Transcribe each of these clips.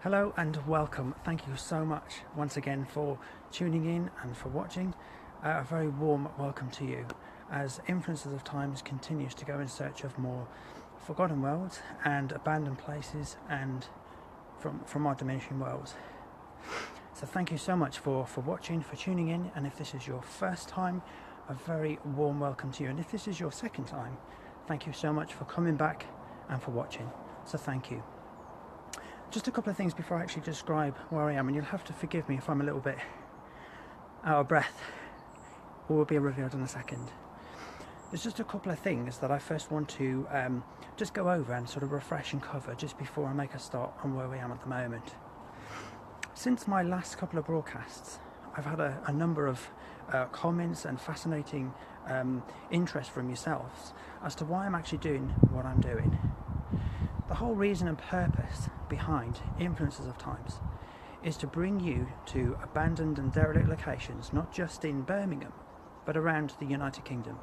Hello and welcome. Thank you so much once again for tuning in and for watching. A very warm welcome to you as Influencers of Times continues to go in search of more forgotten worlds and abandoned places and from our diminishing worlds. So thank you so much for watching, for tuning in, and if this is your first time, a very warm welcome to you, and if this is your second time, thank you so much for coming back and for watching. So thank you. Just a couple of things before I actually describe where I am, and you'll have to forgive me if I'm a little bit out of breath. All will be revealed in a second. There's just a couple of things that I first want to just go over and sort of refresh and cover just before I make a start on where we am at the moment. Since my last couple of broadcasts, I've had a number of comments and fascinating interest from yourselves as to why I'm actually doing what I'm doing. The whole reason and purpose behind Influencers of Times is to bring you to abandoned and derelict locations, not just in Birmingham, but around the United Kingdom,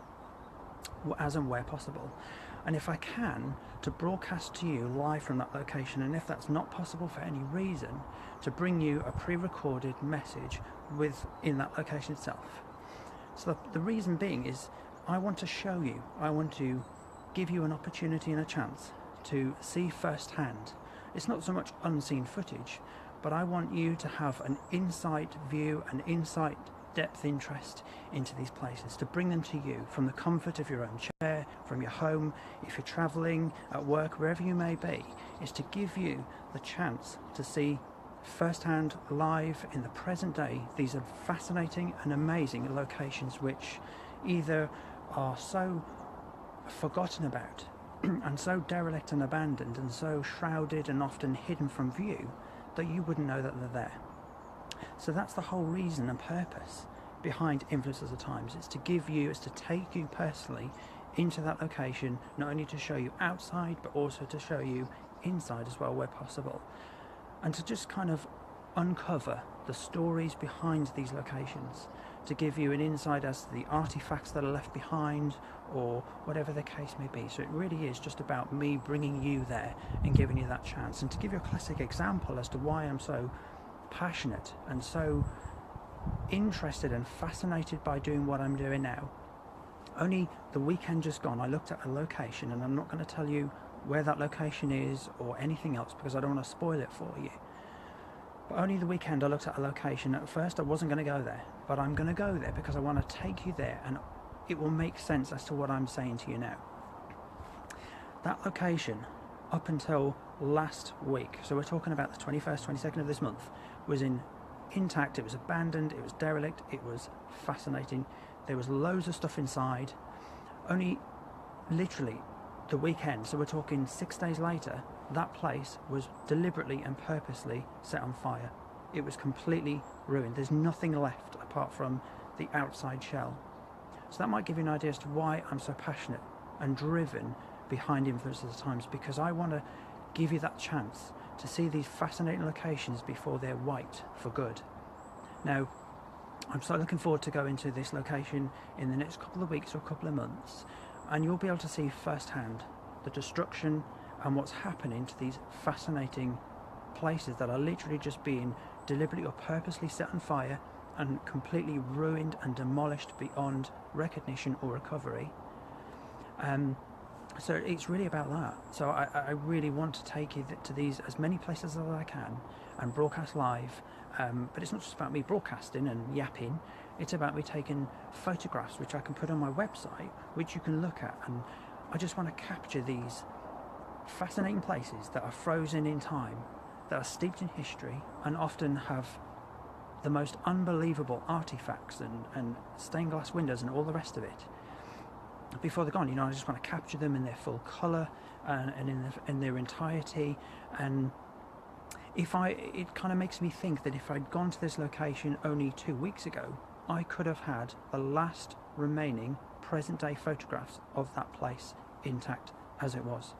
as and where possible. And if I can, to broadcast to you live from that location, and if that's not possible for any reason, to bring you a pre-recorded message within that location itself. So the reason being is I want to show you, I want to give you an opportunity and a chance to see firsthand. It's not so much unseen footage, but I want you to have an insight view, an insight depth interest into these places, to bring them to you from the comfort of your own chair, from your home, if you're travelling, at work, wherever you may be, is to give you the chance to see firsthand, live, in the present day. These are fascinating and amazing locations which either are so forgotten about and so derelict and abandoned and so shrouded and often hidden from view that you wouldn't know that they're there. So that's the whole reason and purpose behind Influencers of Times. It's to give you, it's to take you personally into that location, not only to show you outside but also to show you inside as well where possible, and to just kind of uncover the stories behind these locations, to give you an insight as to the artifacts that are left behind or whatever the case may be. So it really is just about me bringing you there and giving you that chance. And to give you a classic example as to why I'm so passionate and so interested and fascinated by doing what I'm doing now, only the weekend just gone I looked at a location, and I'm not going to tell you where that location is or anything else because I don't want to spoil it for you. But only the weekend I looked at a location. At first I wasn't going to go there, but I'm going to go there because I want to take you there and it will make sense as to what I'm saying to you now. That location, up until last week, so we're talking about the 21st, 22nd of this month, was intact. It was abandoned, it was derelict, it was fascinating. There was loads of stuff inside. Only literally the weekend, so we're talking 6 days later, that place was deliberately and purposely set on fire. It was completely ruined. There's nothing left apart from the outside shell. So that might give you an idea as to why I'm so passionate and driven behind Influencers of Times, because I want to give you that chance to see these fascinating locations before they're white for good. Now, I'm so looking forward to going to this location in the next couple of weeks or a couple of months, and you'll be able to see firsthand the destruction and what's happening to these fascinating places that are literally just being deliberately or purposely set on fire and completely ruined and demolished beyond recognition or recovery. So it's really about that. So I really want to take you to these, as many places as I can, and broadcast live. But it's not just about me broadcasting and yapping. It's about me taking photographs which I can put on my website, which you can look at. And I just want to capture these fascinating places that are frozen in time, that are steeped in history, and often have the most unbelievable artifacts and stained glass windows and all the rest of it. Before they're gone, I just want to capture them in their full colour and in their entirety. And it kind of makes me think that if I'd gone to this location only 2 weeks ago, I could have had the last remaining present day photographs of that place intact as it was.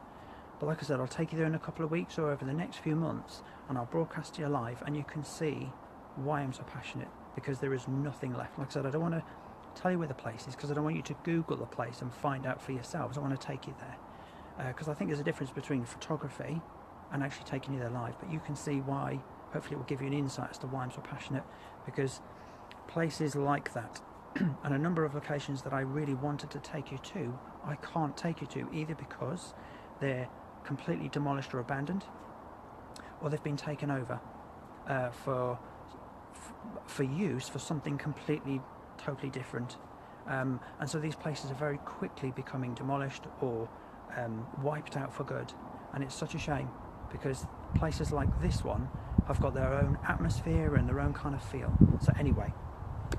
But like I said, I'll take you there in a couple of weeks or over the next few months, and I'll broadcast to you live, and you can see why I'm so passionate, because there is nothing left. Like I said, I don't want to tell you where the place is because I don't want you to Google the place and find out for yourselves. I want to take you there because I think there's a difference between photography and actually taking you there live. But you can see why, hopefully it will give you an insight as to why I'm so passionate, because places like that and a number of locations that I really wanted to take you to, I can't take you to, either because they're completely demolished or abandoned, or they've been taken over for use for something completely, totally different. And so these places are very quickly becoming demolished or wiped out for good. And it's such a shame, because places like this one have got their own atmosphere and their own kind of feel. So anyway,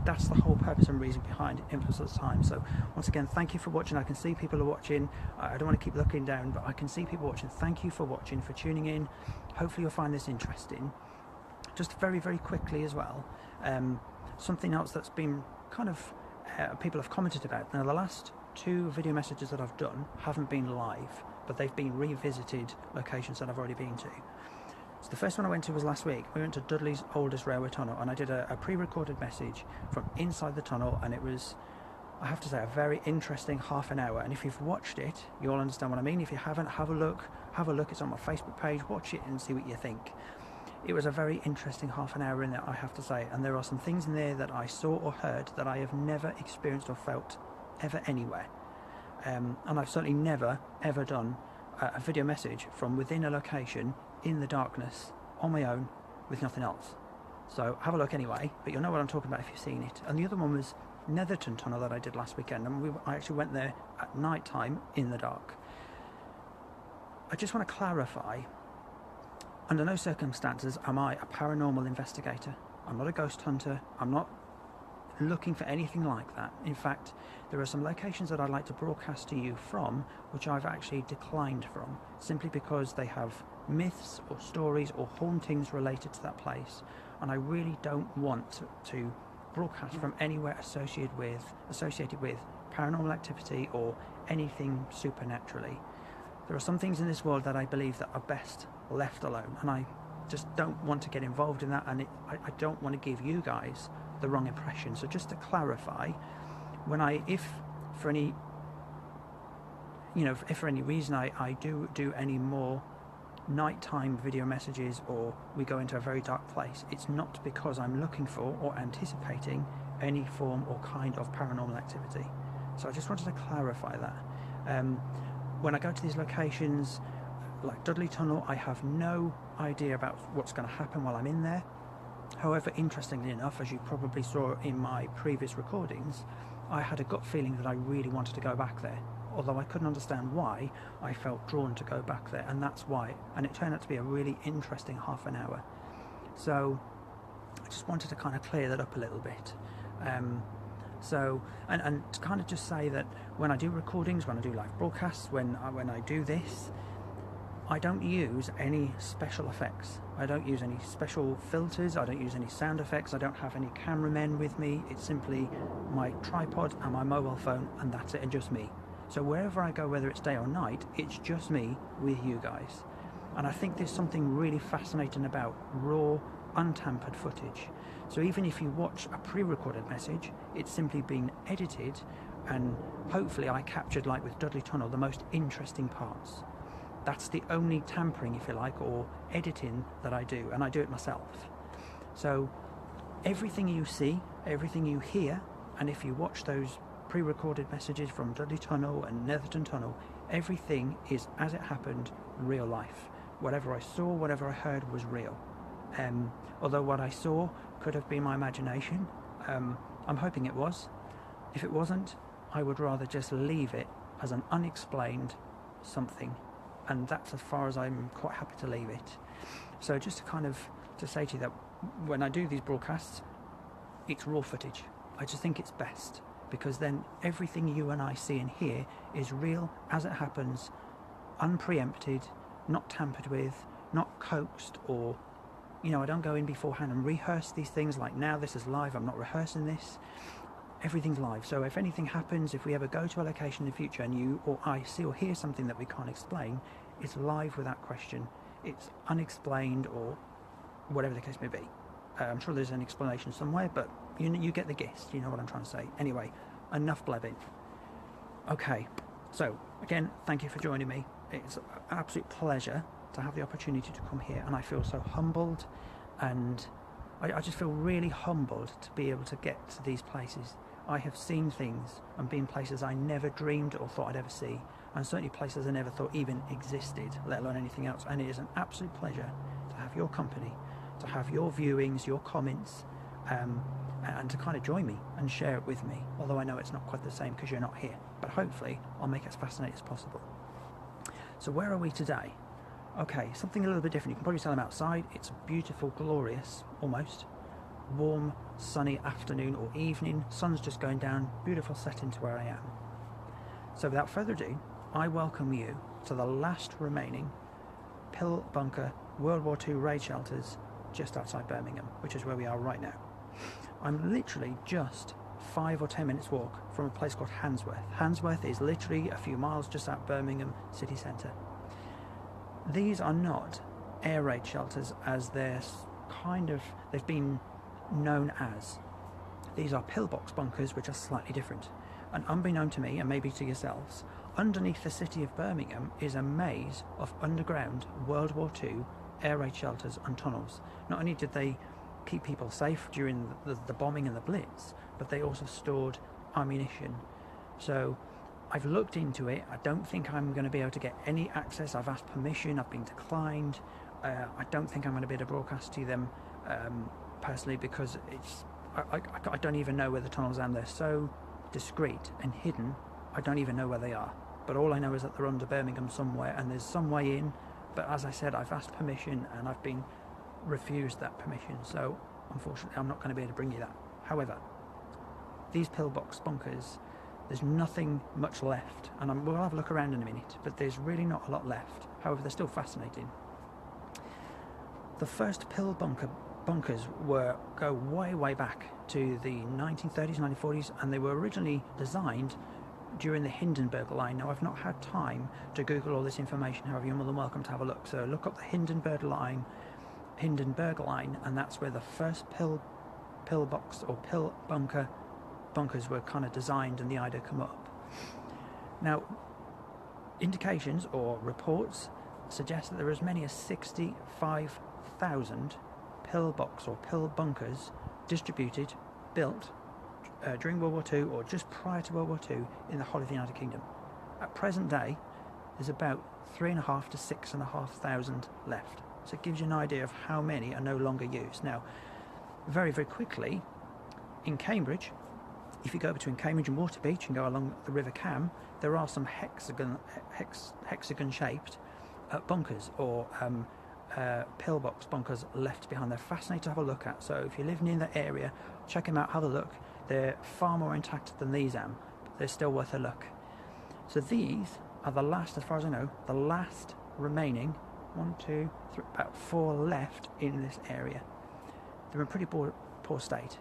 that's the whole purpose and reason behind Influence of the Time. So once again, thank you for watching. I can see people are watching. I don't want to keep looking down, but I can see people watching. Thank you for watching, for tuning in. Hopefully you'll find this interesting. Just very, very quickly as well, something else that's been kind of people have commented about. Now, the last 2 video messages that I've done haven't been live, but they've been revisited locations that I've already been to. So the first one I went to was last week. We went to Dudley's oldest railway tunnel, and I did a pre-recorded message from inside the tunnel, and it was, I have to say, a very interesting half an hour. And if you've watched it, you'll understand what I mean. If you haven't, have a look. It's on my Facebook page. Watch it and see what you think. It was a very interesting half an hour in there, I have to say, and there are some things in there that I saw or heard that I have never experienced or felt ever anywhere. And I've certainly never ever done a video message from within a location in the darkness on my own with nothing else. So have a look anyway, but you'll know what I'm talking about if you've seen it. And the other one was Netherton Tunnel that I did last weekend, and I actually went there at night time in the dark. I just want to clarify, under no circumstances am I a paranormal investigator. I'm not a ghost hunter. I'm not looking for anything like that. In fact, there are some locations that I'd like to broadcast to you from which I've actually declined from, simply because they have myths or stories or hauntings related to that place, and I really don't want to broadcast from anywhere associated with paranormal activity or anything supernaturally. There are some things in this world that I believe that are best left alone, and I just don't want to get involved in that, and I don't want to give you guys the wrong impression. So just to clarify, if for any reason I do any more nighttime video messages, or we go into a very dark place, it's not because I'm looking for or anticipating any form or kind of paranormal activity. So I just wanted to clarify that. When I go to these locations like Dudley Tunnel, I have no idea about what's going to happen while I'm in there. However, interestingly enough, as you probably saw in my previous recordings, I had a gut feeling that I really wanted to go back there. Although I couldn't understand why, I felt drawn to go back there, and that's why. And it turned out to be a really interesting half an hour. So I just wanted to kind of clear that up a little bit. And to kind of just say that when I do recordings, when I do live broadcasts, when I do this, I don't use any special effects. I don't use any special filters. I don't use any sound effects. I don't have any cameramen with me. It's simply my tripod and my mobile phone, and that's it, and just me. So wherever I go, whether it's day or night, it's just me with you guys. And I think there's something really fascinating about raw, untampered footage. So even if you watch a pre-recorded message, it's simply been edited, and hopefully I captured, like with Dudley Tunnel, the most interesting parts. That's the only tampering, if you like, or editing that I do, and I do it myself. So everything you see, everything you hear, and if you watch those pre-recorded messages from Dudley Tunnel and Netherton Tunnel, everything is as it happened, real life. Whatever I saw, whatever I heard was real. Although what I saw could have been my imagination, I'm hoping it was. If it wasn't, I would rather just leave it as an unexplained something, and that's as far as I'm quite happy to leave it. So just to say to you that when I do these broadcasts, it's raw footage. I just think it's best, because then everything you and I see and hear is real as it happens, unpreempted, not tampered with, not coaxed, or I don't go in beforehand and rehearse these things like, now this is live, I'm not rehearsing this. Everything's live. So if anything happens, if we ever go to a location in the future and you or I see or hear something that we can't explain, it's live without question. It's unexplained, or whatever the case may be. I'm sure there's an explanation somewhere, but you get the gist. You know what I'm trying to say. Anyway, enough blabbing. Okay, so again, thank you for joining me. It's an absolute pleasure to have the opportunity to come here, and I feel so humbled, and I just feel really humbled to be able to get to these places. I have seen things and been places I never dreamed or thought I'd ever see, and certainly places I never thought even existed, let alone anything else. And it is an absolute pleasure to have your company, to have your viewings, your comments, and to kind of join me and share it with me, although I know it's not quite the same because you're not here, but hopefully I'll make it as fascinating as possible. So where are we today? Okay, something a little bit different. You can probably tell I'm outside. It's a beautiful, glorious, almost warm, sunny afternoon or evening. Sun's just going down, beautiful setting to where I am. So without further ado, I welcome you to the last remaining Pill Bunker World War II raid shelters just outside Birmingham, which is where we are right now. I'm literally just 5 or 10 minutes walk from a place called Handsworth. Handsworth is literally a few miles just out Birmingham city centre. These are not air raid shelters as they've been known as. These are pillbox bunkers, which are slightly different. And unbeknown to me, and maybe to yourselves, underneath the city of Birmingham is a maze of underground World War II air raid shelters and tunnels. Not only did they keep people safe during the bombing and the Blitz, but they also stored ammunition. So I've looked into it. I don't think I'm going to be able to get any access. I've asked permission, I've been declined. I don't think I'm going to be able to broadcast to them personally, because I don't even know where the tunnels are, and they're so discreet and hidden. I don't even know where they are, but all I know is that they're under Birmingham somewhere, and there's some way in, but as I said, I've asked permission and I've been refused that permission, so unfortunately I'm not going to be able to bring you that. However, these pillbox bunkers, there's nothing much left, and we'll have a look around in a minute, but there's really not a lot left. However, they're still fascinating. The first pill bunkers go way back to the 1930s, 1940s, and they were originally designed during the Hindenburg line. Now, I've not had time to Google all this information, however, you're more than welcome to have a look. So look up the Hindenburg line, and that's where the first pillbox or pill bunkers were kind of designed and the idea come up. Now, indications or reports suggest that there are as many as 65,000 pillbox or pill bunkers distributed, built during World War II or just prior to World War II in the whole of the United Kingdom. At present day, there's about 3,500 to 6,500 left. So it gives you an idea of how many are no longer used. Now, very quickly, in Cambridge, if you go between Cambridge and Waterbeach and go along the River Cam, there are some hexagon-shaped bunkers or pillbox bunkers left behind. They're fascinating to have a look at. So if you live near the area, check them out, have a look. They're far more intact than these but they're still worth a look. So these are the last, as far as I know, the last remaining 1, 2, 3, about 4 left in this area. They're in pretty poor state.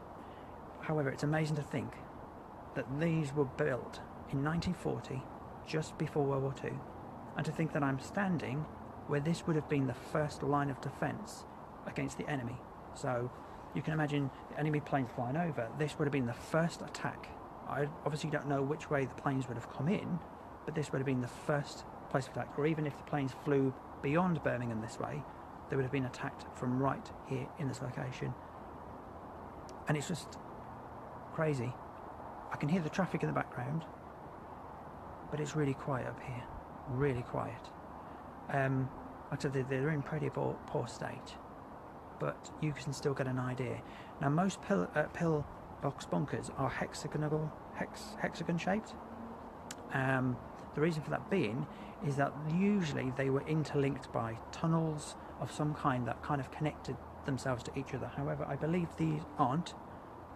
However, it's amazing to think that these were built in 1940, just before World War II, and to think that I'm standing where this would have been the first line of defence against the enemy. So you can imagine the enemy planes flying over. This would have been the first attack. I obviously don't know which way the planes would have come in, but this would have been the first place of attack. Or even if the planes flew beyond Birmingham this way, they would have been attacked from right here in this location. And it's just crazy. I can hear the traffic in the background, but it's really quiet up here. Really quiet. Like I said, they're in pretty poor state, but you can still get an idea. Now, most pillbox bunkers are hexagon shaped. The reason for that being is that usually they were interlinked by tunnels of some kind that kind of connected themselves to each other. However, I believe these aren't.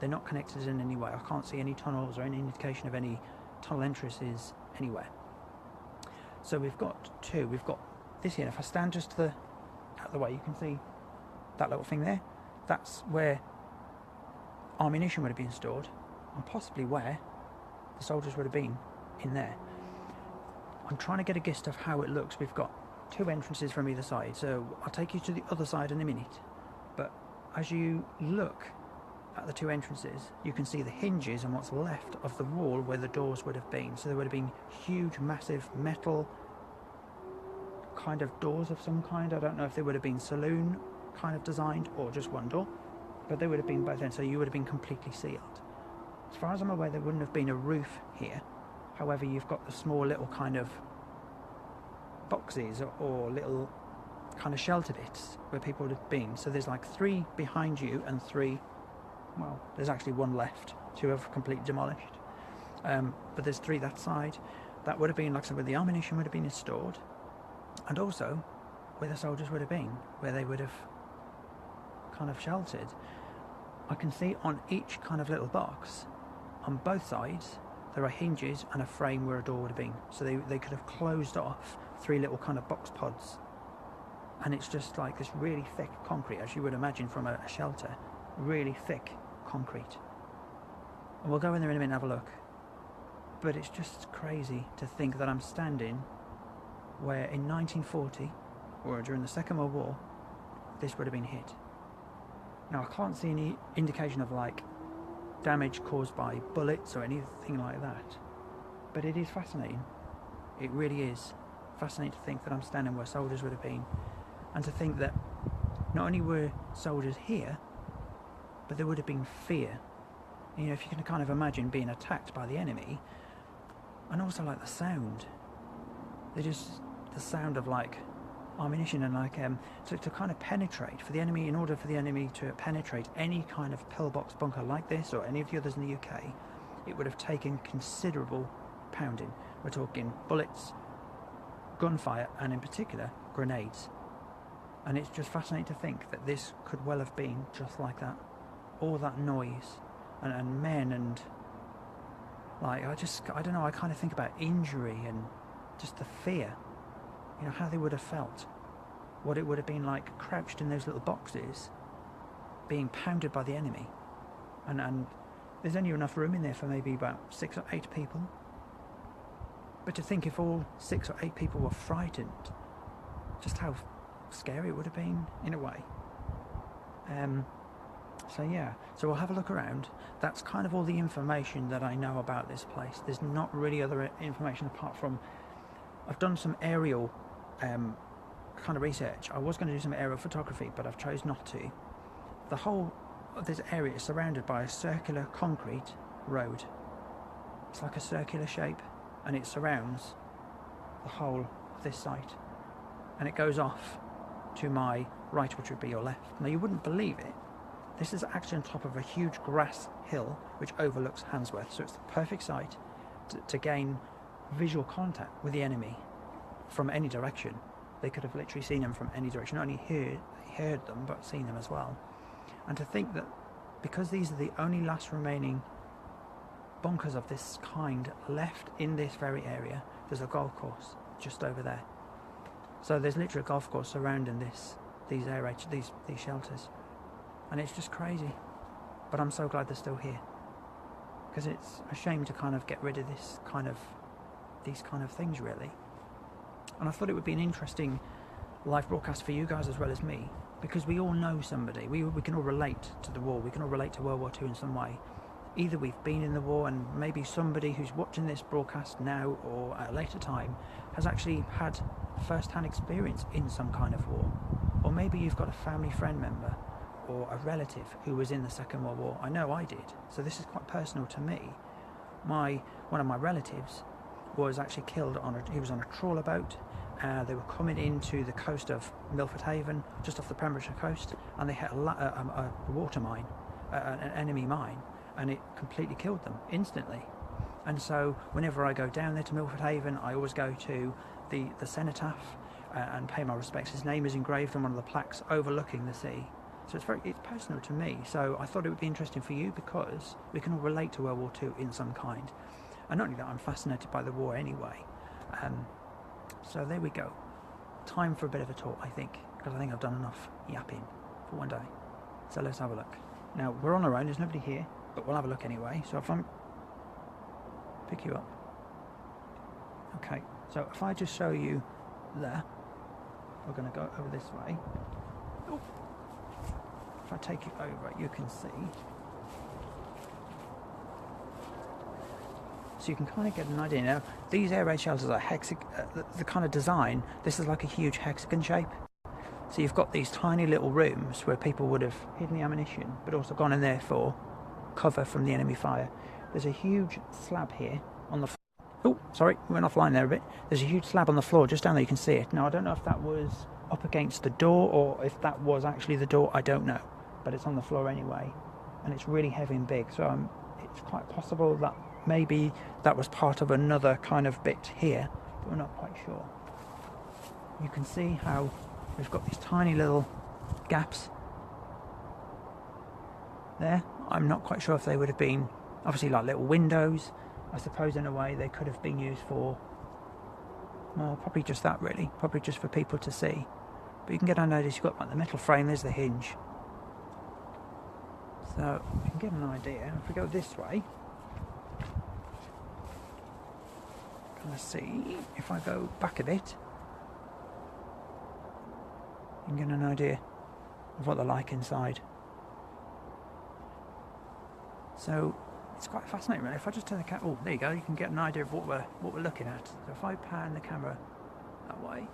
They're not connected in any way. I can't see any tunnels or any indication of any tunnel entrances anywhere. So we've got two. We've got this here. If I stand just out of the way, you can see that little thing there. That's where ammunition would have been stored, and possibly where the soldiers would have been in there. I'm trying to get a gist of how it looks. We've got 2 entrances from either side, so I'll take you to the other side in a minute. But as you look at the 2 entrances, you can see the hinges and what's left of the wall where the doors would have been. So there would have been huge, massive metal kind of doors of some kind. I don't know if they would have been saloon kind of designed or just one door, but they would have been both in, so you would have been completely sealed. As far as I'm aware, there wouldn't have been a roof here. However, you've got the small little kind of boxes or little kind of shelter bits where people would have been. So there's like 3 behind you and 3, well, there's actually 1 left. 2 have completely demolished. But there's 3 that side. That would have been, like I said, where the ammunition would have been stored, and also where the soldiers would have been, where they would have kind of sheltered. I can see on each kind of little box, on both sides, there are hinges and a frame where a door would have been. So they could have closed off 3 little kind of box pods. And it's just like this really thick concrete, as you would imagine from a shelter, really thick concrete. And we'll go in there in a minute and have a look. But it's just crazy to think that I'm standing where in 1940, or during the Second World War, this would have been hit. Now I can't see any indication of like damage caused by bullets or anything like that, but it is fascinating. It really is fascinating to think that I'm standing where soldiers would have been, and to think that not only were soldiers here, but there would have been fear. You know, if you can kind of imagine being attacked by the enemy, and also like the sound, the sound of like ammunition and like to kind of penetrate for the enemy. In order for the enemy to penetrate any kind of pillbox bunker like this or any of the others in the UK, it would have taken considerable pounding. We're talking bullets, gunfire, and in particular grenades. And it's just fascinating to think that this could well have been just like that. All that noise and men, and like I don't know, I kind of think about injury and just the fear, you know, how they would have felt, what it would have been like crouched in those little boxes being pounded by the enemy, and there's only enough room in there for maybe about 6 or 8 people. But to think if all 6 or 8 people were frightened, just how scary it would have been in a way. So yeah, so we'll have a look around. That's kind of all the information that I know about this place. There's not really other information apart from I've done some aerial kind of research. I was going to do some aerial photography, but I've chose not to. The whole of this area is surrounded by a circular concrete road. It's like a circular shape, and it surrounds the whole of this site, and it goes off to my right, which would be your left. Now you wouldn't believe it, this is actually on top of a huge grass hill which overlooks Handsworth, so it's the perfect site to gain visual contact with the enemy from any direction. They could have literally seen them from any direction, not only heard them but seen them as well. And to think that because these are the only last remaining bunkers of this kind left in this very area, there's a golf course just over there. So there's literally a golf course surrounding these shelters, and it's just crazy. But I'm so glad they're still here, because it's a shame to kind of get rid of these kind of things, really. And I thought it would be an interesting live broadcast for you guys as well as me, because we all know somebody. We can all relate to the war. We can all relate to World War II in some way. Either we've been in the war, and maybe somebody who's watching this broadcast now or at a later time has actually had first-hand experience in some kind of war. Or maybe you've got a family friend member or a relative who was in the Second World War. I know I did, so this is quite personal to me. One of my relatives was actually killed he was on a trawler boat. They were coming into the coast of Milford Haven, just off the Pembrokeshire coast, and they hit a water mine, an enemy mine, and it completely killed them instantly. And so whenever I go down there to Milford Haven, I always go to the cenotaph and pay my respects. His name is engraved on one of the plaques overlooking the sea. So it's personal to me. So I thought it would be interesting for you, because we can all relate to World War II in some kind. And not only that, I'm fascinated by the war anyway. So there we go. Time for a bit of a talk, I think, because I think I've done enough yapping for one day. So let's have a look. Now, we're on our own, there's nobody here, but we'll have a look anyway. So if I'm... pick you up. Okay, so if I just show you there, we're going to go over this way. Oh. If I take you over, you can see. So you can kind of get an idea. Now, these air raid shelters are the kind of design, this is like a huge hexagon shape. So you've got these tiny little rooms where people would have hidden the ammunition, but also gone in there for cover from the enemy fire. There's a huge slab here on the oh, sorry, we went offline there a bit. There's a huge slab on the floor just down there, you can see it. Now, I don't know if that was up against the door or if that was actually the door, I don't know. But it's on the floor anyway, and it's really heavy and big, so it's quite possible that maybe that was part of another kind of bit here, but we're not quite sure. You can see how we've got these tiny little gaps there. I'm not quite sure if they would have been, obviously, like little windows. I suppose in a way they could have been used for, well, probably just that really, probably just for people to see. But you can get an idea, you've got like the metal frame, there's the hinge. So you can get an idea. If we go this way, kind of see, if I go back a bit, you can get an idea of what they're like inside. So it's quite fascinating really. If I just turn the camera, oh there you go, you can get an idea of what we're looking at. So if I pan the camera that way,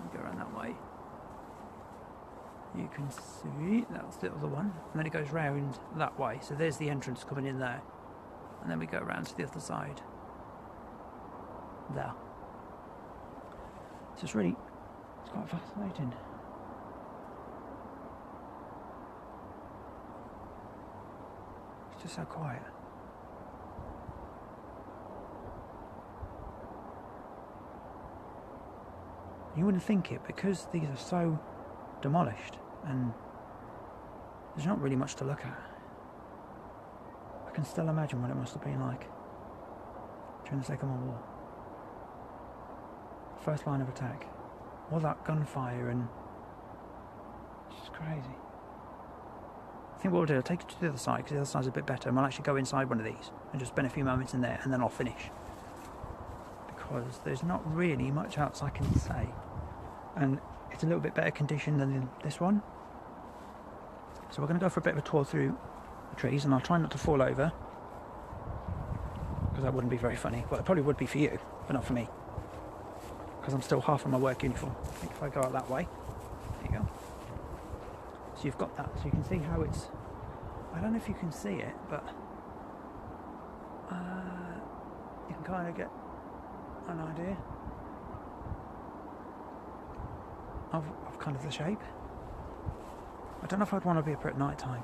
and go around that way, you can see that's the other one, and then it goes round that way. So there's the entrance coming in there, and then we go around to the other side there. So it's quite fascinating. It's just so quiet. You wouldn't think it, because these are so demolished and there's not really much to look at. I can still imagine what it must have been like during the Second World War. First line of attack. All that gunfire, and it's just crazy. I think what we'll do, I'll take you to the other side, because the other side's a bit better, and we'll actually go inside one of these and just spend a few moments in there, and then I'll finish. Because there's not really much else I can say. And it's a little bit better condition than this one. So we're going to go for a bit of a tour through the trees, and I'll try not to fall over, because that wouldn't be very funny. Well, it probably would be for you, but not for me, because I'm still half in my work uniform. I think if I go out that way, there you go. So you've got that, so you can see how it's, I don't know if you can see it, but you can kind of get an idea of kind of the shape. I don't know if I'd want to be up at night time.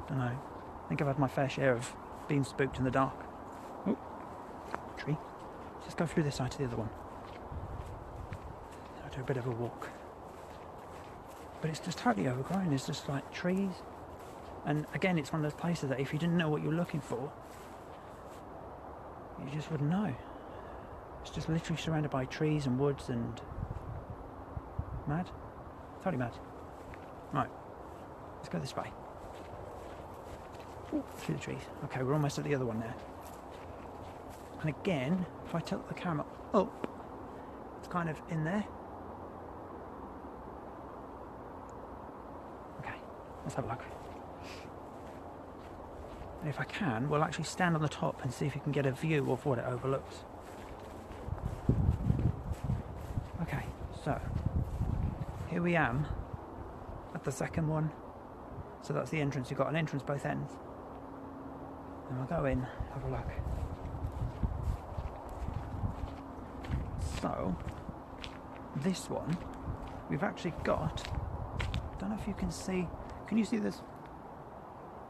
Don't know. I think I've had my fair share of being spooked in the dark. Oh, tree. Let's just go through this side to the other one. I'll do a bit of a walk. But it's just totally overgrown. It's just like trees. And again, it's one of those places that if you didn't know what you're looking for, you just wouldn't know. It's just literally surrounded by trees and woods and mad. Totally mad. Right, let's go this way. Ooh, through the trees. Okay, we're almost at the other one now. And again, if I tilt the camera up, it's kind of in there. Okay, let's have a look. And if I can, we'll actually stand on the top and see if you can get a view of what it overlooks. Okay, so here we am at the second one. So that's the entrance. You've got an entrance both ends. And we'll go in, have a look. So this one, we've actually got, I don't know if you can see, can you see this?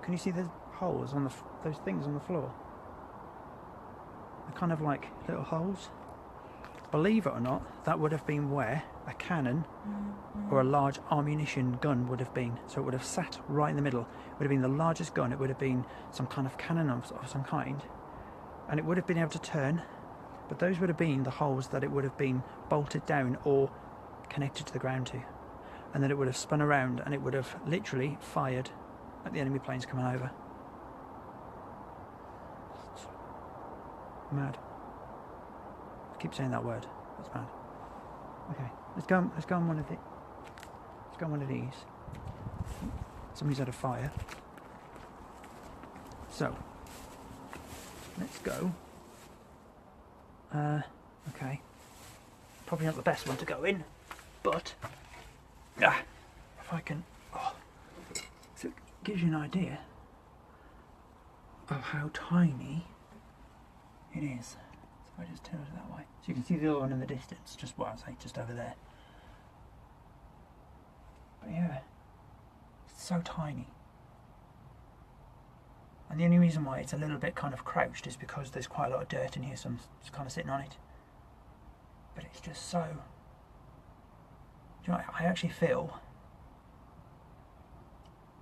Can you see the holes on those things on the floor? They're kind of like little holes. Believe it or not, that would have been where a cannon or a large ammunition gun would have been. So it would have sat right in the middle. It would have been the largest gun. It would have been some kind of cannon of some kind. And it would have been able to turn, but those would have been the holes that it would have been bolted down or connected to the ground to. And then it would have spun around and it would have literally fired at the enemy planes coming over. Mad. I keep saying that word. That's mad. Okay, let's go on one of these. Somebody's had a fire. So let's go. Okay, probably not the best one to go in, but if I can, so it gives you an idea of how tiny it is. So if I just turn it that way, so you can see the other one in the distance, just what I say, just over there. But yeah, it's so tiny. And the only reason why it's a little bit kind of crouched is because there's quite a lot of dirt in here, so I'm just kind of sitting on it. But it's just so... Do you know what, I actually feel...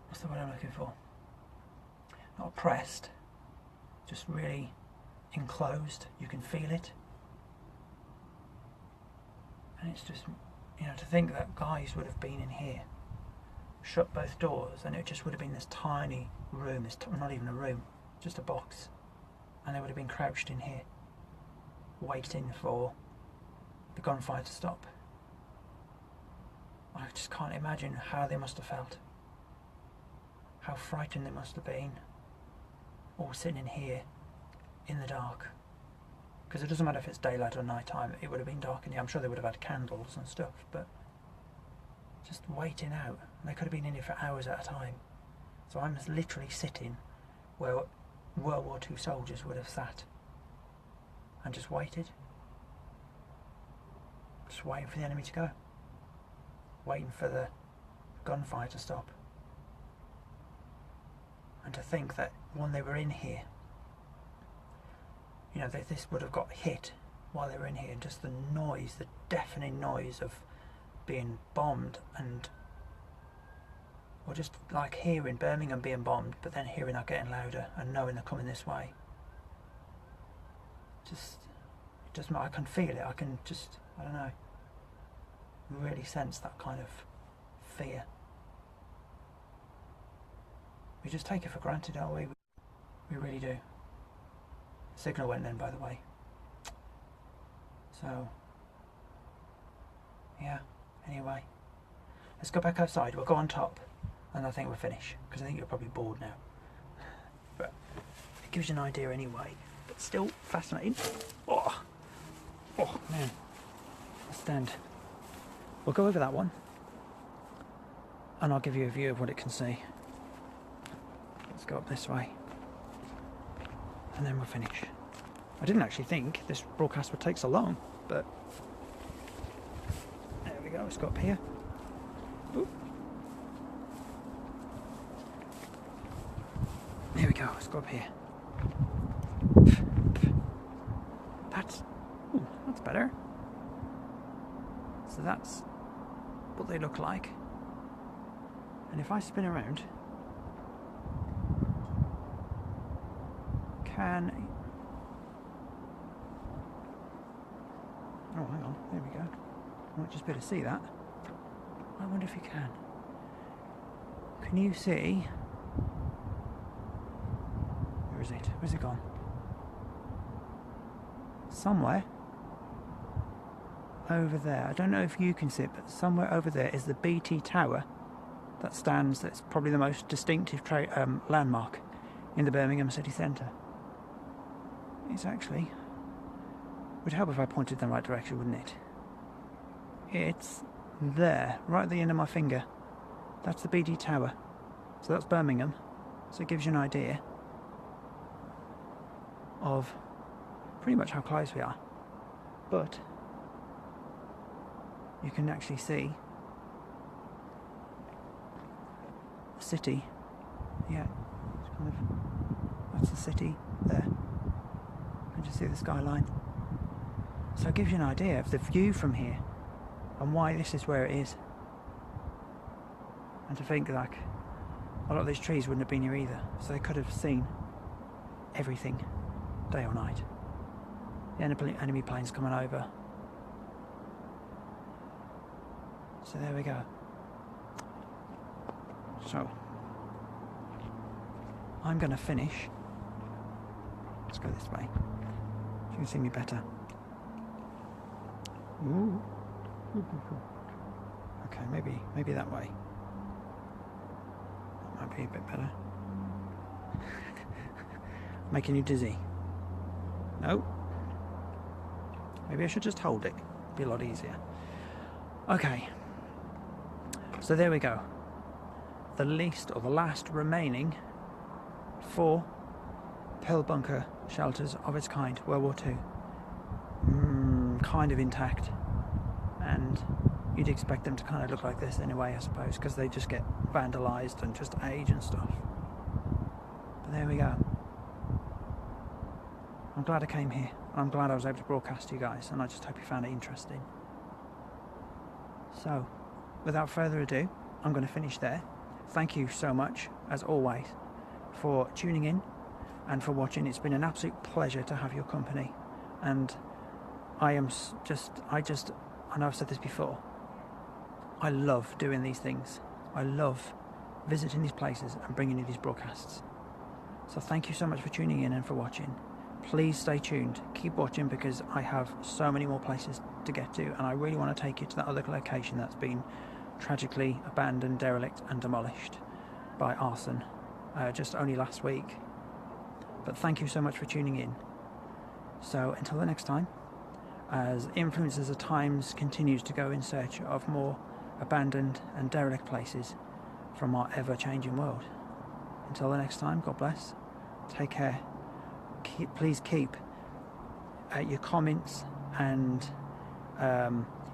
What's the word I'm looking for? Not oppressed, just really enclosed. You can feel it. And it's just, you know, to think that guys would have been in here, shut both doors, and it just would have been this tiny room, not even a room, just a box, and they would have been crouched in here, waiting for the gunfire to stop. I just can't imagine how they must have felt, how frightened they must have been, all sitting in here in the dark, because it doesn't matter if it's daylight or night time, it would have been dark in here. I'm sure they would have had candles and stuff, but just waiting out, and they could have been in here for hours at a time. So I'm just literally sitting where World War II soldiers would have sat and just waited. Just waiting for the enemy to go. Waiting for the gunfire to stop. And to think that when they were in here, you know, this would have got hit while they were in here, and just the noise, the deafening noise of being bombed, and or just like hearing Birmingham being bombed, but then hearing that getting louder and knowing they're coming this way. Just, it doesn't matter. I can feel it. I can just, I don't know, really sense that kind of fear. We just take it for granted, don't we? We really do. The signal went then, by the way. So, yeah, anyway. Let's go back outside. We'll go on top, and I think we'll finish, because I think you're probably bored now. But it gives you an idea anyway. But still fascinating. Oh man. I stand. We'll go over that one, and I'll give you a view of what it can see. Let's go up this way, and then we'll finish. I didn't actually think this broadcast would take so long, but there we go. Let's go up here. Ooh. There we go. Let's go up here. That's better. So that's what they look like. And if I spin around, oh, hang on, there we go. I might just be able to see that. I wonder if you can. Can you see? Where is it? Where's it gone? Somewhere over there. I don't know if you can see it, but somewhere over there is the BT Tower that stands. That's probably the most distinctive landmark in the Birmingham city centre. It's actually, would help if I pointed in the right direction, wouldn't it? It's there, right at the end of my finger. That's the BT Tower. So that's Birmingham. So it gives you an idea of pretty much how close we are. But you can actually see the city. Yeah, it's kind of, that's the city there. You can just see the skyline. So it gives you an idea of the view from here and why this is where it is. And to think like a lot of these trees wouldn't have been here either, so they could have seen everything day or night. The enemy planes coming over. So there we go. So I'm going to finish. Let's go this way. You can see me better. Ooh. Okay, maybe that way. That might be a bit better. Making you dizzy? No? Maybe I should just hold it. Be a lot easier. Okay. So there we go. The least or the last remaining 4 pill bunker shelters of its kind, World War II. Kind of intact. And you'd expect them to kind of look like this anyway, I suppose, because they just get vandalised and just age and stuff. But there we go. I'm glad I came here. I'm glad I was able to broadcast to you guys, and I just hope you found it interesting. So, without further ado, I'm going to finish there. Thank you so much, as always, for tuning in and for watching. It's been an absolute pleasure to have your company, and I know I've said this before, I love doing these things. I love visiting these places and bringing you these broadcasts. So thank you so much for tuning in and for watching. Please stay tuned, keep watching, because I have so many more places to get to, and I really want to take you to that other location that's been tragically abandoned, derelict and demolished by arson just only last week. But thank you so much for tuning in. So until the next time, as Influencers of Times continues to go in search of more abandoned and derelict places from our ever-changing world. Until the next time, God bless, take care. Please keep your comments and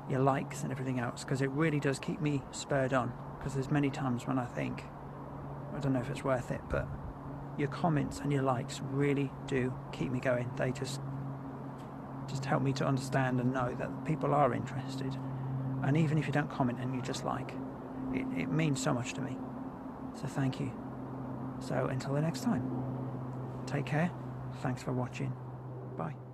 your likes and everything else, because it really does keep me spurred on, because there's many times when I think, I don't know if it's worth it, but your comments and your likes really do keep me going. They just help me to understand and know that people are interested, and even if you don't comment and you just like, it means so much to me. So thank you. So until the next time, take care. Thanks for watching. Bye.